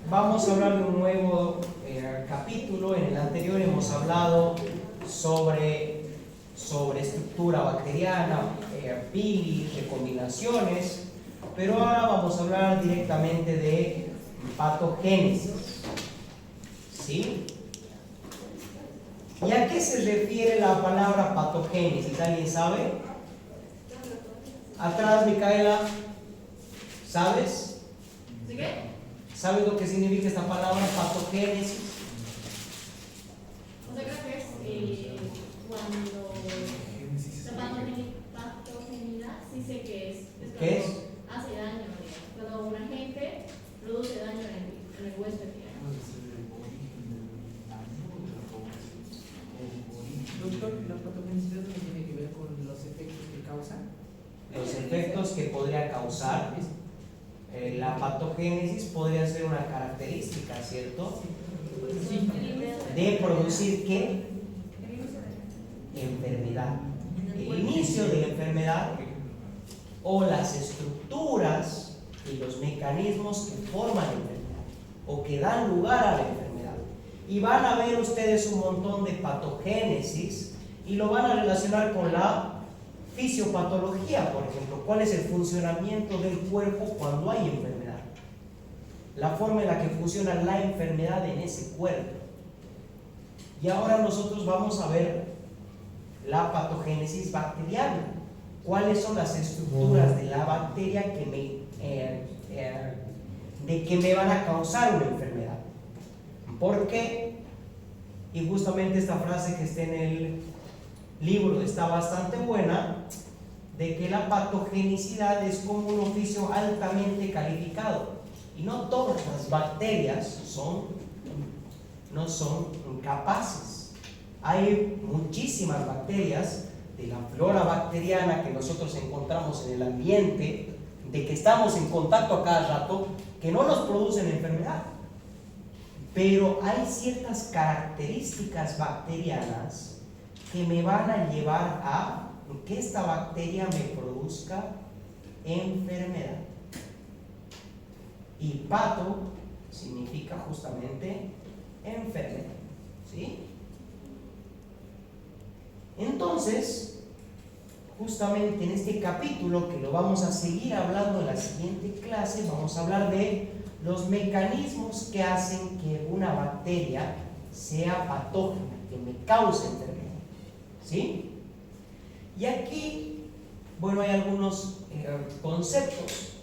Vamos a hablar de un nuevo capítulo. En el anterior hemos hablado sobre estructura bacteriana, pili, recombinaciones, pero ahora vamos a hablar directamente de patogénesis. ¿Sí? ¿Y a qué se refiere la palabra patogénesis? ¿Alguien sabe? Atrás, Micaela, ¿sabes? ¿De qué? ¿Sabes lo que significa esta palabra patogénesis? O sea, creo que es cuando la patogenidad, sí sé que es ¿Qué es? Hace daño, digamos. Cuando un agente produce daño en el huésped, digamos. Doctor, ¿la patogenicidad no tiene que ver con los efectos que causan? Los efectos que podría causar. La patogénesis podría ser una característica, ¿cierto? Sí. De producir ¿qué? Enfermedad. El inicio de la enfermedad o las estructuras y los mecanismos que forman la enfermedad o que dan lugar a la enfermedad. Y van a ver ustedes un montón de patogénesis y lo van a relacionar con la fisiopatología, por ejemplo. ¿Cuál es el funcionamiento del cuerpo cuando hay enfermedad? La forma en la que funciona la enfermedad en ese cuerpo. Y ahora nosotros vamos a ver la patogénesis bacteriana. ¿Cuáles son las estructuras de la bacteria que me van a causar una enfermedad? ¿Por qué? Y justamente esta frase que está en el libro está bastante buena, de que la patogenicidad es como un oficio altamente calificado y no todas las bacterias no son capaces. Hay muchísimas bacterias de la flora bacteriana que nosotros encontramos en el ambiente, de que estamos en contacto a cada rato, que no nos producen enfermedad, pero hay ciertas características bacterianas que me van a llevar a que esta bacteria me produzca enfermedad. Y pato significa justamente enfermedad, ¿sí? Entonces, justamente en este capítulo, que lo vamos a seguir hablando en la siguiente clase, vamos a hablar de los mecanismos que hacen que una bacteria sea patógena, que me cause enfermedad, ¿sí? Y aquí, bueno, hay algunos conceptos.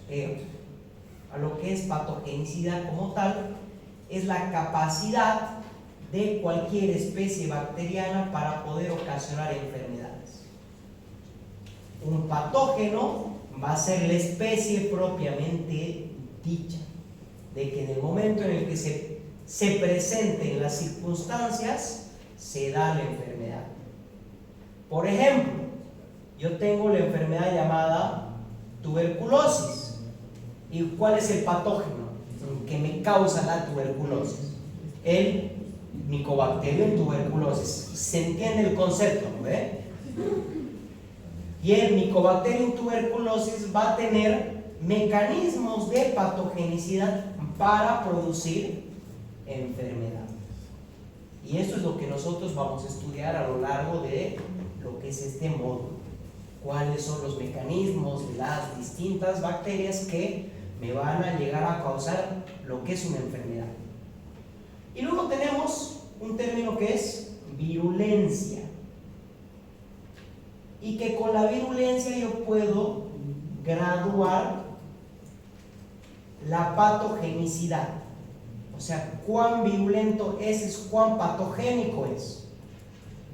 A lo que es patogenicidad como tal, es la capacidad de cualquier especie bacteriana para poder ocasionar enfermedades. Un patógeno va a ser la especie propiamente dicha, de que en el momento en el que se presenten las circunstancias, se da la enfermedad. Por ejemplo, yo tengo la enfermedad llamada tuberculosis. ¿Y cuál es el patógeno que me causa la tuberculosis? El Mycobacterium tuberculosis. ¿Se entiende el concepto? ¿Ve? Y el Mycobacterium tuberculosis va a tener mecanismos de patogenicidad para producir enfermedad. Y eso es lo que nosotros vamos a estudiar a lo largo de lo que es este módulo. ¿Cuáles son los mecanismos de las distintas bacterias que me van a llegar a causar lo que es una enfermedad? Y luego tenemos un término que es virulencia. Y que con la virulencia yo puedo graduar la patogenicidad. O sea, cuán virulento es cuán patogénico es.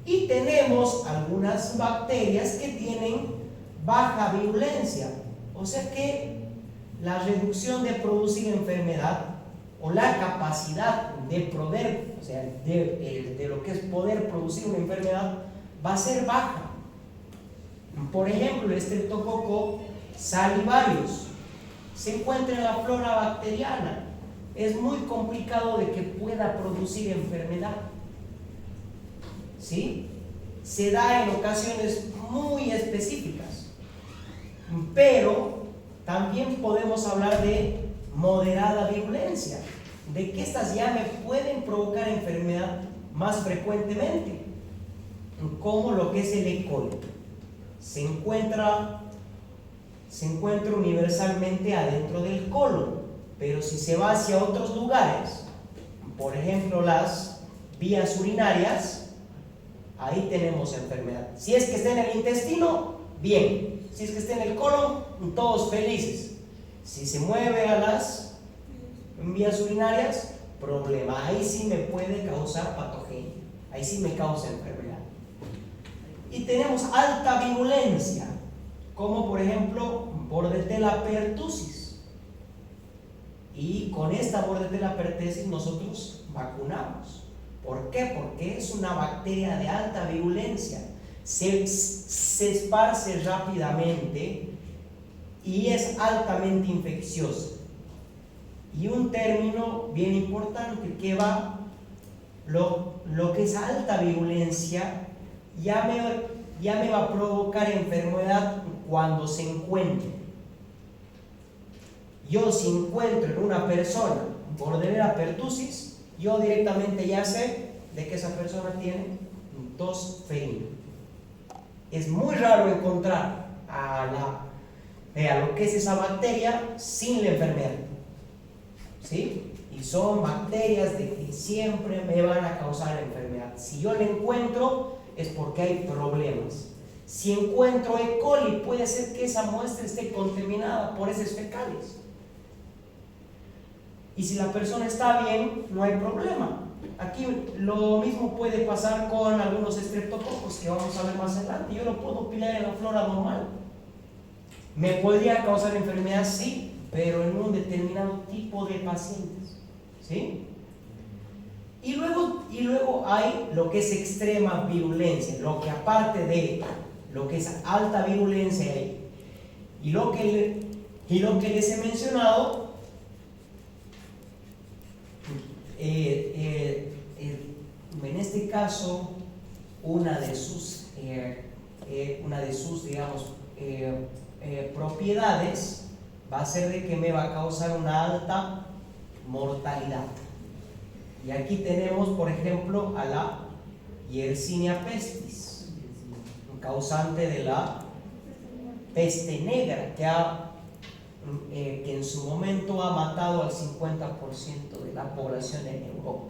Y tenemos algunas bacterias que tienen baja virulencia. O sea que la reducción de producir enfermedad o la capacidad de poder, o sea, de lo que es poder producir una enfermedad, va a ser baja. Por ejemplo, el Streptococcus salivarius se encuentra en la flora bacteriana. Es muy complicado de que pueda producir enfermedad, ¿sí? Se da en ocasiones muy específicas, pero también podemos hablar de moderada virulencia, de que estas ya me pueden provocar enfermedad más frecuentemente, como lo que es el E. coli. Se encuentra universalmente adentro del colon, pero si se va hacia otros lugares, por ejemplo las vías urinarias, ahí tenemos enfermedad. Si es que está en el intestino, bien. Si es que está en el colon, todos felices. Si se mueve a las vías urinarias, problema. Ahí sí me puede causar patogenia, ahí sí me causa enfermedad. Y tenemos alta virulencia, como por ejemplo Bordetella pertussis. Y con esta Bordetella pertussis nosotros vacunamos. ¿Por qué? Porque es una bacteria de alta virulencia, se esparce rápidamente y es altamente infecciosa. Y un término bien importante que va, lo que es alta virulencia, ya me va a provocar enfermedad cuando se encuentre. Yo si encuentro en una persona Bordetella pertussis, yo directamente ya sé de que esa persona tiene tos ferina. Es muy raro encontrar a lo que es esa bacteria sin la enfermedad, ¿sí? Y son bacterias de que siempre me van a causar enfermedad. Si yo la encuentro es porque hay problemas. Si encuentro E. coli, puede ser que esa muestra esté contaminada por heces fecales. Y si la persona está bien, no hay problema. Aquí lo mismo puede pasar con algunos estreptococos que vamos a ver más adelante. Yo lo puedo pilar en la flora normal. ¿Me podría causar enfermedad? Sí, pero en un determinado tipo de pacientes, ¿sí? Y luego hay lo que es extrema virulencia, lo que aparte de lo que es alta virulencia y lo que les he mencionado, en este caso una de sus digamos propiedades va a ser de que me va a causar una alta mortalidad. Y aquí tenemos por ejemplo a la Yersinia pestis, causante de la peste negra, que en su momento ha matado al 50% de la población en Europa,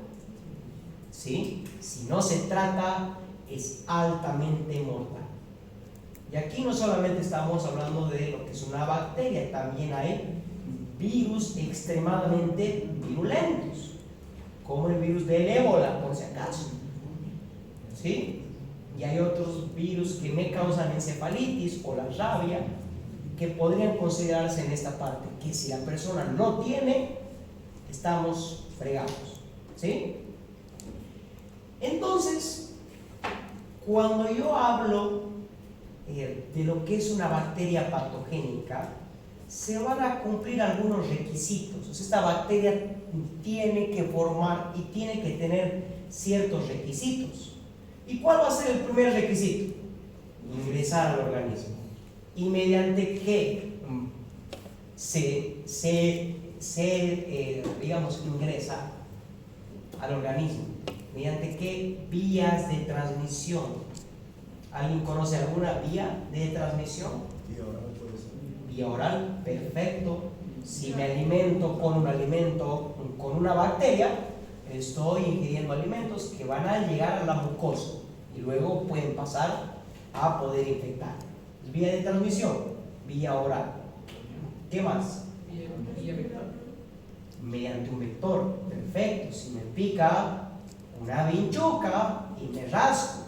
¿sí? Si no se trata, es altamente mortal. Y aquí no solamente estamos hablando de lo que es una bacteria, también hay virus extremadamente virulentos, como el virus del ébola, por si acaso, ¿sí? Y hay otros virus que me causan encefalitis o la rabia, que podrían considerarse en esta parte, que si la persona no tiene, estamos fregados, ¿sí? Entonces, cuando yo hablo de lo que es una bacteria patogénica, se van a cumplir algunos requisitos. O sea, esta bacteria tiene que formar y tiene que tener ciertos requisitos. ¿Y cuál va a ser el primer requisito? Ingresar al organismo. ¿Y mediante qué digamos, ingresa al organismo? ¿Mediante qué vías de transmisión? ¿Alguien conoce alguna vía de transmisión? Vía oral puede ser. Vía oral, perfecto. Si me alimento con una bacteria, estoy ingiriendo alimentos que van a llegar a la mucosa y luego pueden pasar a poder infectar. Vía de transmisión, vía oral. ¿Qué más? Vía vector. Mediante un vector, perfecto. Si me pica una vinchuca y me rasco,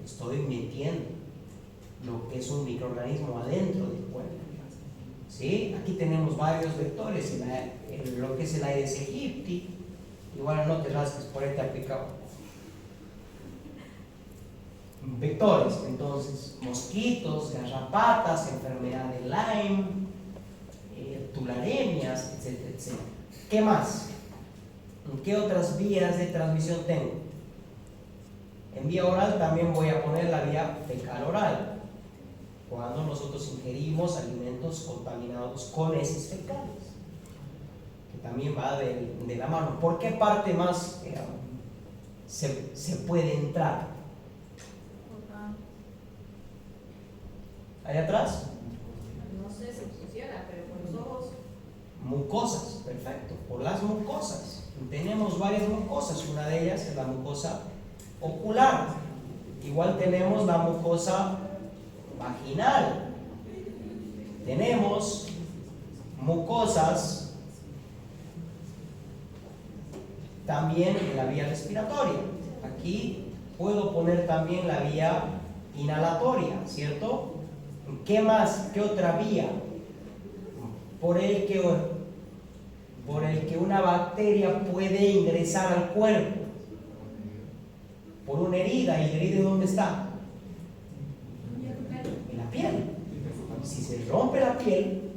estoy metiendo lo que es un microorganismo adentro del cuerpo, ¿sí? Aquí tenemos varios vectores, lo que es el Aedes aegypti. Igual no te rasques, por ahí te ha picado. Vectores, entonces, mosquitos, garrapatas, enfermedad de Lyme, tularemias, etcétera, etcétera. ¿Qué más? ¿Qué otras vías de transmisión tengo? En vía oral también voy a poner la vía fecal oral, cuando nosotros ingerimos alimentos contaminados con heces fecales, que también va de la mano. ¿Por qué parte más se puede entrar? ¿Allá atrás? No sé si funciona, pero con los ojos. Mucosas, perfecto, por las mucosas. Tenemos varias mucosas, una de ellas es la mucosa ocular. Igual tenemos la mucosa vaginal. Tenemos mucosas también en la vía respiratoria. Aquí puedo poner también la vía inhalatoria, ¿cierto? ¿Qué más? ¿Qué otra vía? Por el que una bacteria puede ingresar al cuerpo. Por una herida. ¿Y la herida dónde está? En la piel. Si se rompe la piel,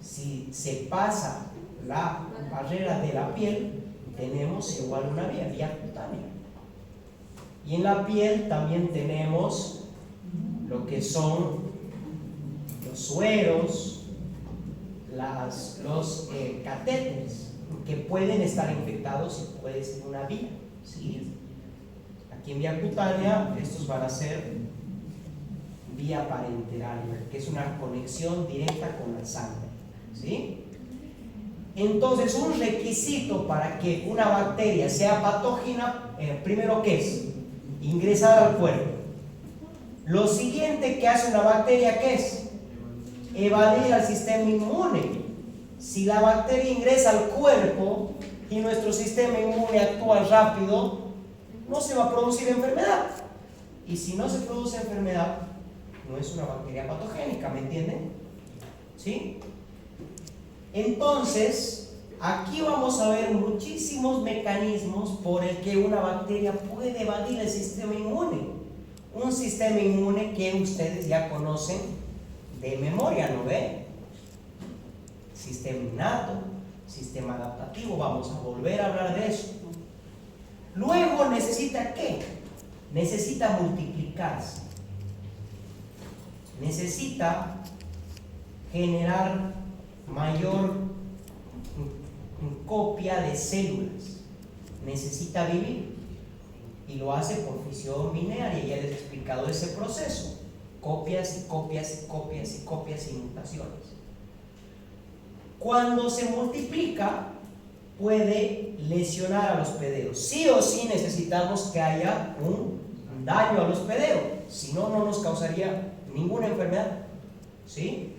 si se pasa la barrera de la piel, tenemos igual una vía cutánea. Y en la piel también tenemos lo que son los sueros, los catéteres, que pueden estar infectados y puede ser una vía, ¿sí? Aquí en vía cutánea, estos van a ser vía parenteral, que es una conexión directa con la sangre, ¿sí? Entonces, un requisito para que una bacteria sea patógena, primero, ¿qué es? Ingresar al cuerpo. Lo siguiente que hace una bacteria, ¿qué es? Evadir al sistema inmune. Si la bacteria ingresa al cuerpo y nuestro sistema inmune actúa rápido, no se va a producir enfermedad. Y si no se produce enfermedad, no es una bacteria patogénica, ¿me entienden? ¿Sí? Entonces, aquí vamos a ver muchísimos mecanismos por el que una bacteria puede evadir el sistema inmune. Un sistema inmune que ustedes ya conocen de memoria, ¿no ve? Sistema innato, sistema adaptativo, vamos a volver a hablar de eso. Luego necesita ¿qué? Necesita multiplicarse. Necesita generar mayor copia de células. Necesita vivir. Y lo hace por fisión binaria. Ya les he explicado ese proceso. Copias y copias y copias y copias y mutaciones. Cuando se multiplica, puede lesionar a los hospederos. Sí o sí necesitamos que haya un daño a los hospederos. Si no, no nos causaría ninguna enfermedad. ¿Sí?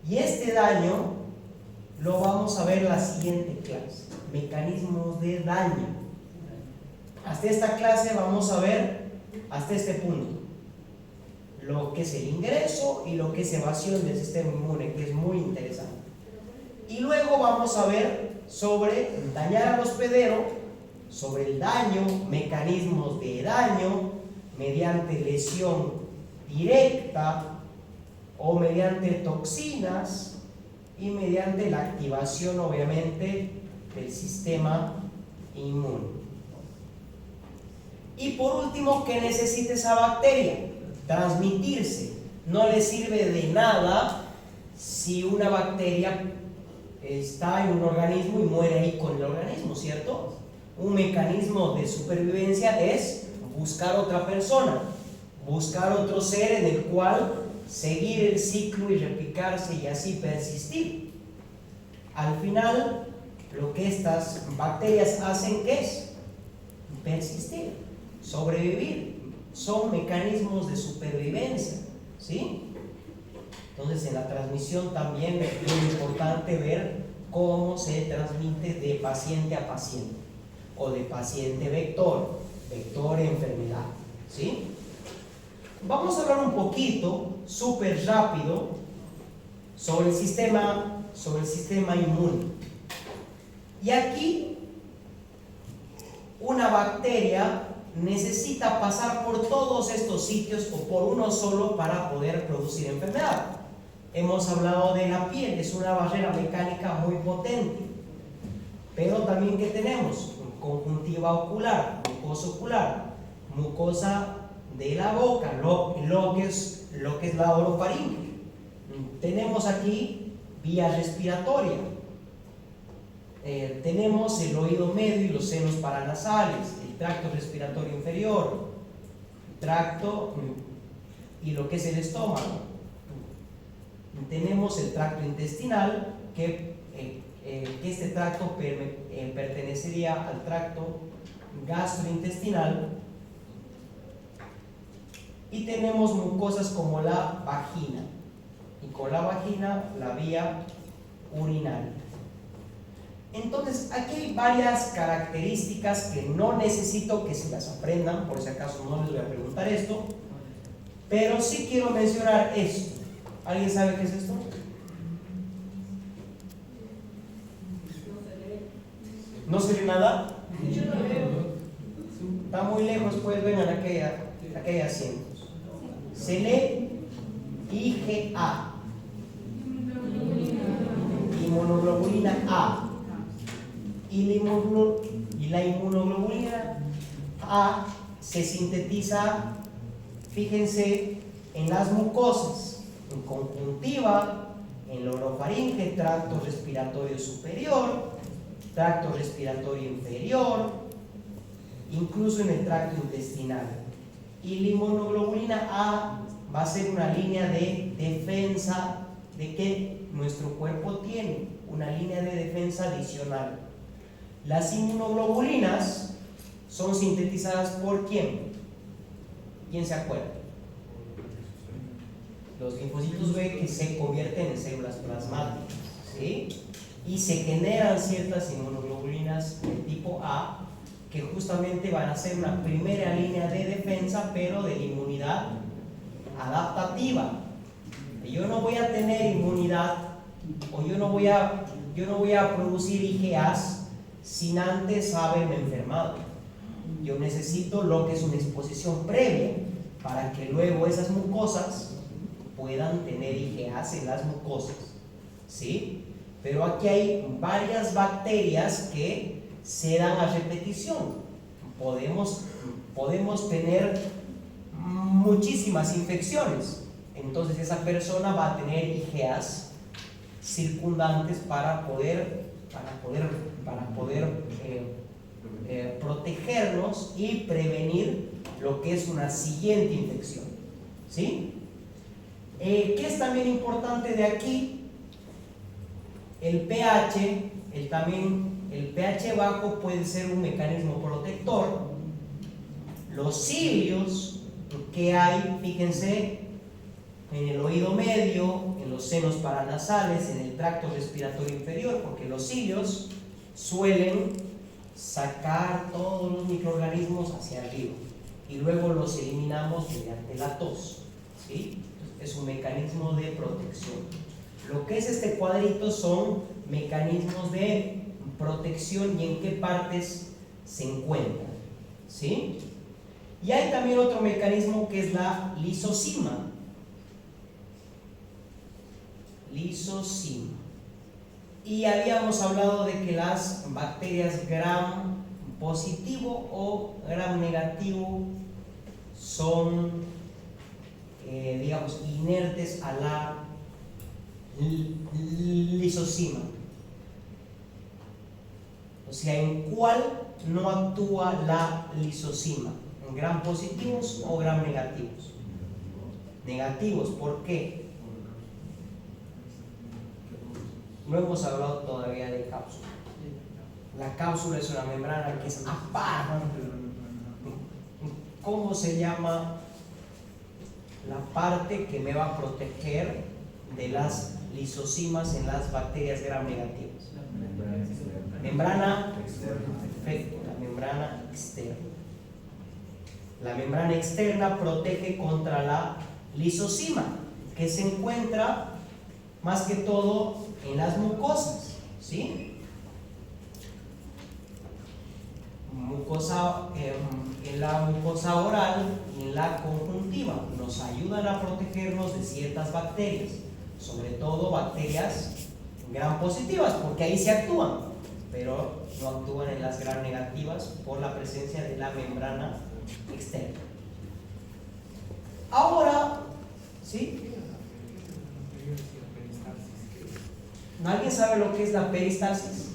Y este daño lo vamos a ver en la siguiente clase. Mecanismos de daño. Hasta esta clase vamos a ver hasta este punto lo que es el ingreso y lo que es evasión del sistema inmune, que es muy interesante. Y luego vamos a ver sobre dañar al hospedero, sobre el daño, mecanismos de daño mediante lesión directa o mediante toxinas y mediante la activación, obviamente, del sistema inmune. Y por último, ¿qué necesita esa bacteria? Transmitirse. No le sirve de nada si una bacteria está en un organismo y muere ahí con el organismo, ¿cierto? Un mecanismo de supervivencia es buscar otra persona, buscar otro ser en el cual seguir el ciclo y replicarse y así persistir. Al final, lo que estas bacterias hacen, ¿qué es? Persistir, sobrevivir. Son mecanismos de supervivencia, ¿sí? Entonces, en la transmisión también es muy importante ver cómo se transmite de paciente a paciente o de paciente vector, vector enfermedad, ¿sí? Vamos a hablar un poquito, súper rápido, sobre el sistema inmune. Y aquí, una bacteria necesita pasar por todos estos sitios o por uno solo para poder producir enfermedad. Hemos hablado de la piel, es una barrera mecánica muy potente. Pero también, ¿qué tenemos? Conjuntiva ocular, mucosa ocular, mucosa de la boca, lo que es la orofaringe. Tenemos aquí vía respiratoria. tenemos el oído medio y los senos paranasales, el tracto respiratorio inferior, tracto y lo que es el estómago. Tenemos el tracto intestinal, que este tracto pertenecería al tracto gastrointestinal, y tenemos mucosas como la vagina, y con la vagina la vía urinaria. Entonces, aquí hay varias características que no necesito que se las aprendan, por si acaso no les voy a preguntar esto, pero sí quiero mencionar esto. ¿Alguien sabe qué es esto? ¿No se ve nada? Yo lo veo. Está muy lejos, pues vengan aquella asientos. Se lee IgA, inmunoglobulina A, y la inmunoglobulina A se sintetiza, fíjense, en las mucosas, en conjuntiva, en la orofaringe, tracto respiratorio superior, tracto respiratorio inferior, incluso en el tracto intestinal. Y la inmunoglobulina A va a ser una línea de defensa de que nuestro cuerpo tiene, una línea de defensa adicional. Las inmunoglobulinas son sintetizadas ¿por quién? ¿Quién se acuerda? Los linfocitos B, que se convierten en células plasmáticas, ¿sí? Y se generan ciertas inmunoglobulinas de tipo A, que justamente van a ser una primera línea de defensa, pero de la inmunidad adaptativa. Yo no voy a tener inmunidad, o yo no voy a producir IgAs sin antes haberme enfermado. Yo necesito lo que es una exposición previa para que luego esas mucosas puedan tener IgAs en las mucosas, ¿sí? Pero aquí hay varias bacterias que se dan a repetición. Podemos tener muchísimas infecciones, entonces esa persona va a tener IgAs circundantes para poder protegernos y prevenir lo que es una siguiente infección, ¿sí? ¿Qué es también importante de aquí? El pH, el pH bajo puede ser un mecanismo protector. Los cilios que hay, fíjense, en el oído medio, en los senos paranasales, en el tracto respiratorio inferior, porque los cilios suelen sacar todos los microorganismos hacia arriba y luego los eliminamos mediante la tos, ¿sí? Es un mecanismo de protección. Lo que es este cuadrito son mecanismos de protección y en qué partes se encuentran, ¿sí? Y hay también otro mecanismo que es la lisosima. Lisosima. Y habíamos hablado de que las bacterias gram positivo o gram negativo son, digamos, inertes a la lisosima. O sea, ¿en cuál no actúa la lisosima? ¿En gram positivos o gram negativos? Negativos, ¿por qué? No hemos hablado todavía de cápsula. La cápsula es una membrana que es aparte. ¿Cómo se llama la parte que me va a proteger de las lisosimas en las bacterias gram negativas? Membrana externa. Perfecto, la membrana externa. La membrana externa protege contra la lisosima, que se encuentra más que todo en las mucosas, ¿sí? En la mucosa oral y en la conjuntiva nos ayudan a protegernos de ciertas bacterias, sobre todo bacterias gram positivas, porque ahí se actúan, pero no actúan en las gram negativas por la presencia de la membrana externa. Ahora, ¿sí? ¿Alguien sabe lo que es la peristalsis?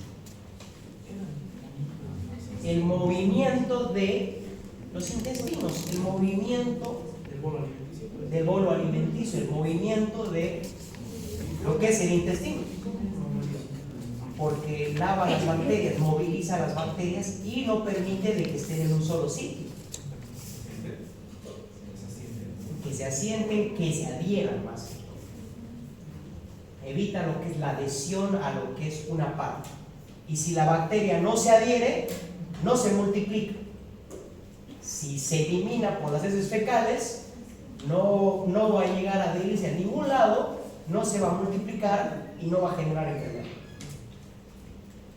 el movimiento de los intestinos, el movimiento El bolo alimenticio. del bolo alimenticio, el movimiento de lo que es el intestino, porque lava las bacterias, moviliza las bacterias y no permite de que estén en un solo sitio, que se asienten, que se adhieran más que todo. Evita lo que es la adhesión a lo que es una parte. Y si la bacteria no se adhiere, no se multiplica. Si se elimina por las heces fecales, no va a llegar a adherirse a ningún lado, no se va a multiplicar y no va a generar enfermedad.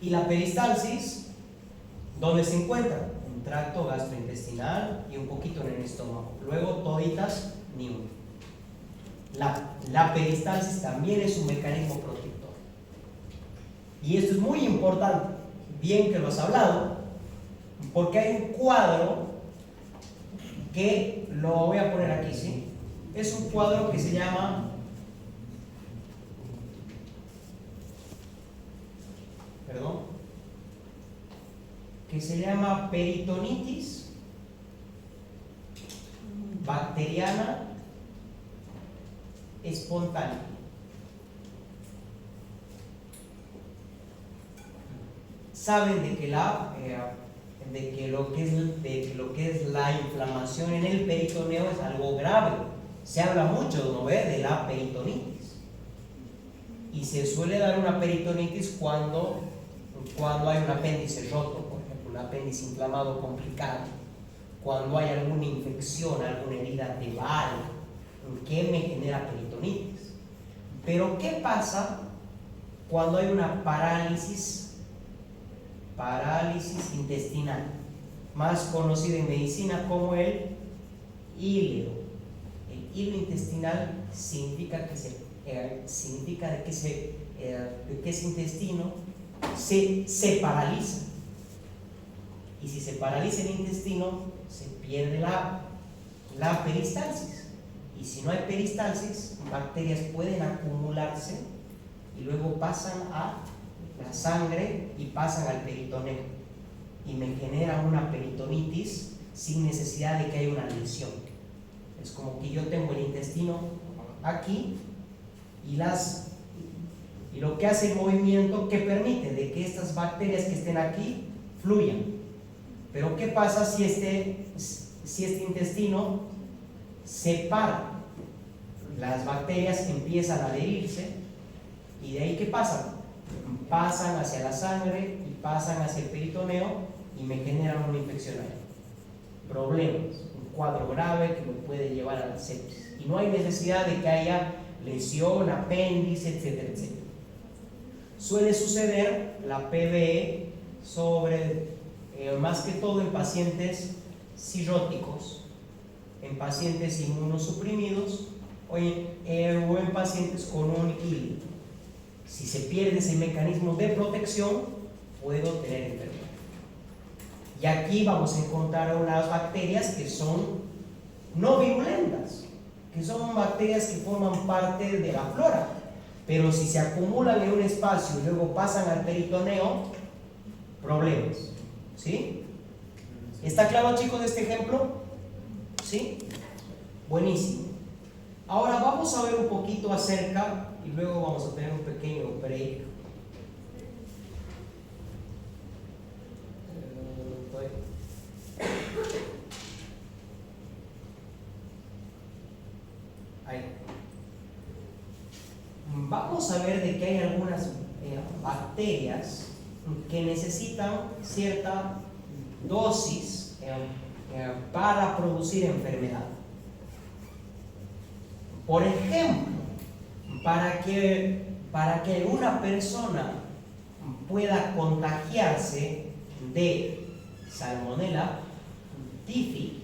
Y la peristalsis, ¿dónde se encuentra? Un tracto gastrointestinal y un poquito en el estómago. Luego toditas, ni uno. La peristalsis también es un mecanismo protector. Y esto es muy importante, bien que lo has hablado, porque hay un cuadro que lo voy a poner aquí, ¿sí? Es un cuadro que se llama peritonitis bacteriana espontánea. Saben de que lo que es la inflamación en el peritoneo es algo grave. Se habla mucho, ¿no ve?, de la peritonitis. Y se suele dar una peritonitis cuando hay un apéndice roto, por ejemplo, un apéndice inflamado complicado, cuando hay alguna infección, alguna herida de bala, que me genera peritonitis. Pero ¿qué pasa cuando hay una parálisis intestinal, más conocida en medicina como el híleo? El híleo intestinal significa de que ese intestino se paraliza. Y si se paraliza el intestino, se pierde la peristalsis. Y si no hay peristalsis, bacterias pueden acumularse y luego pasan a la sangre y pasan al peritoneo. Y me generan una peritonitis sin necesidad de que haya una lesión. Es como que yo tengo el intestino aquí y lo que hace el movimiento que permite de que estas bacterias que estén aquí fluyan. Pero ¿qué pasa si este intestino se para? Las bacterias empiezan a adherirse y de ahí ¿qué pasa? Pasan hacia la sangre y pasan hacia el peritoneo y me generan una infección ahí. Problemas, un cuadro grave que me puede llevar a la sepsis. Y no hay necesidad de que haya lesión, apéndice, etcétera, etcétera. Suele suceder la PBE más que todo en pacientes cirróticos, en pacientes inmunosuprimidos o en pacientes con un híleo. Si se pierde ese mecanismo de protección, puedo tener enfermedad. Y aquí vamos a encontrar unas bacterias que son no virulentas, que son bacterias que forman parte de la flora, pero si se acumulan en un espacio y luego pasan al peritoneo, problemas. ¿Sí? ¿Está claro, chicos, este ejemplo? ¿Sí? Buenísimo. Ahora vamos a ver un poquito acerca y luego vamos a tener un pequeño break. Ahí. Vamos a ver de que hay algunas bacterias que necesitan cierta dosis para producir enfermedad. Por ejemplo, para que una persona pueda contagiarse de Salmonella typhi,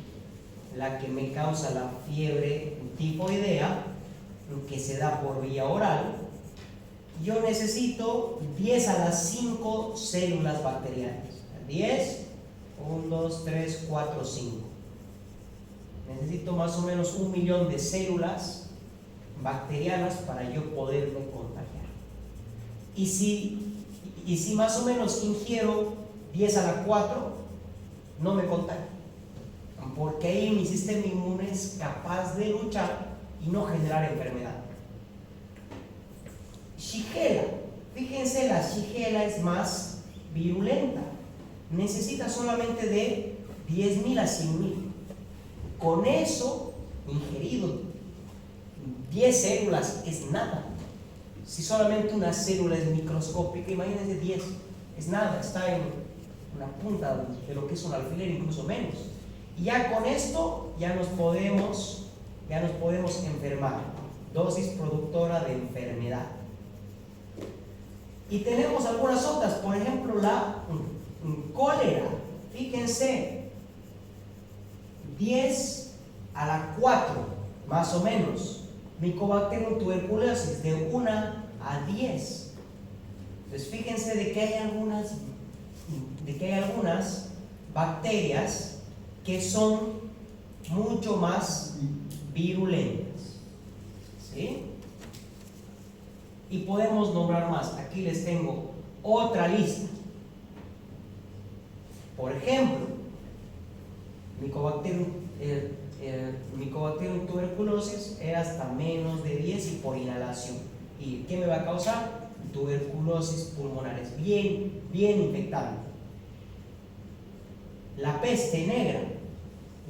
la que me causa la fiebre tifoidea, que se da por vía oral, yo necesito 10 a la 5 células bacterianas. 10, 1, 2, 3, 4, 5. Necesito más o menos 1 millón de células bacterianas para yo poderme contagiar. Y si más o menos ingiero 10 a la 4, no me contagio, porque ahí mi sistema inmune es capaz de luchar y no generar enfermedad. Shigella, fíjense, la Shigella es más virulenta, necesita solamente de 10.000 a 100.000. Con eso, ingerido 10 células es nada. Si solamente una célula es microscópica, imagínense 10, es nada, está en una punta de lo que es un alfiler, incluso menos. Y ya con esto ya nos podemos enfermar, dosis productora de enfermedad. Y tenemos algunas otras, por ejemplo la cólera, fíjense, 10 a la 4 más o menos, Mycobacterium tuberculosis de 1 a 10. Entonces fíjense de que hay algunas bacterias que son mucho más virulentas, ¿sí? Y podemos nombrar más. Aquí les tengo otra lista. Por ejemplo, Mycobacterium tuberculosis es hasta menos de 10 y por inhalación. ¿Y qué me va a causar? Tuberculosis pulmonar, es bien infectante. La peste negra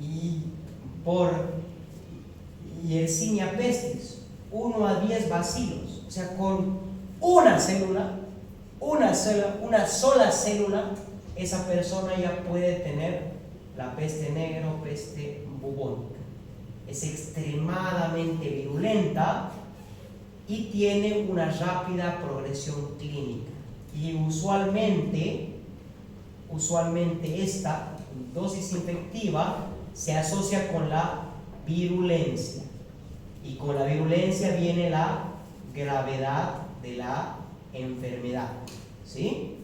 y Yersinia pestis, 1 a 10 bacilos, o sea, con una sola célula, esa persona ya puede tener la peste negra o peste bubónica. Es extremadamente virulenta y tiene una rápida progresión clínica. Y usualmente esta dosis infectiva se asocia con la virulencia. Y con la virulencia viene la gravedad de la enfermedad. ¿Sí?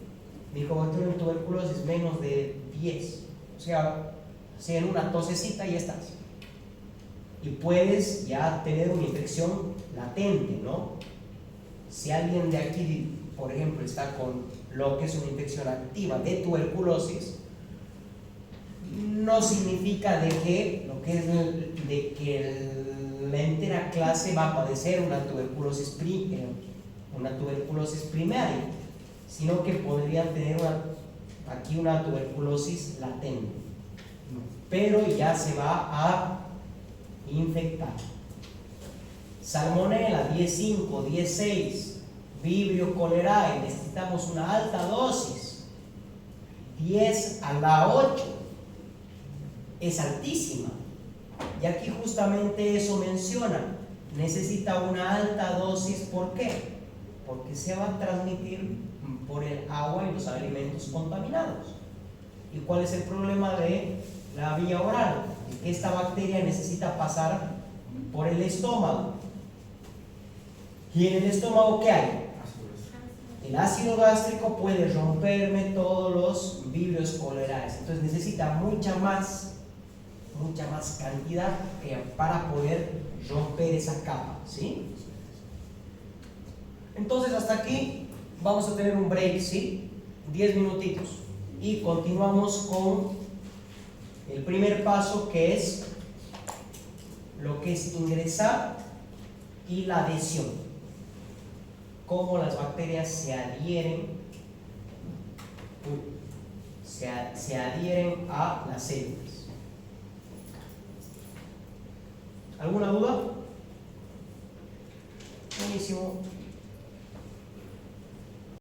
Mycobacterium tuberculosis menos de 10. O sea, si en una tosecita ya estás. Y puedes ya tener una infección latente, ¿no? Si alguien de aquí, por ejemplo, está con lo que es una infección activa de tuberculosis, no significa de que la entera clase va a padecer una tuberculosis primaria, sino que podrían tener aquí una tuberculosis latente, pero ya se va a infectar. Salmonella 10.5, 10.6, Vibrio cholerae, necesitamos una alta dosis, 10 a la 8, es altísima. Y aquí justamente eso menciona, necesita una alta dosis. ¿Por qué? Porque se va a transmitir por el agua y los alimentos contaminados. ¿Y cuál es el problema de la vía oral? Que esta bacteria necesita pasar por el estómago. ¿Y en el estómago qué hay? El ácido gástrico puede romperme todos los vibrios cholerae. Entonces necesita mucha más cantidad para poder romper esa capa, ¿sí? Entonces hasta aquí vamos a tener un break, ¿sí? 10 minutitos y continuamos con el primer paso, que es lo que es ingresar y la adhesión, cómo las bacterias se adhieren a las células. ¿Alguna duda? Buenísimo.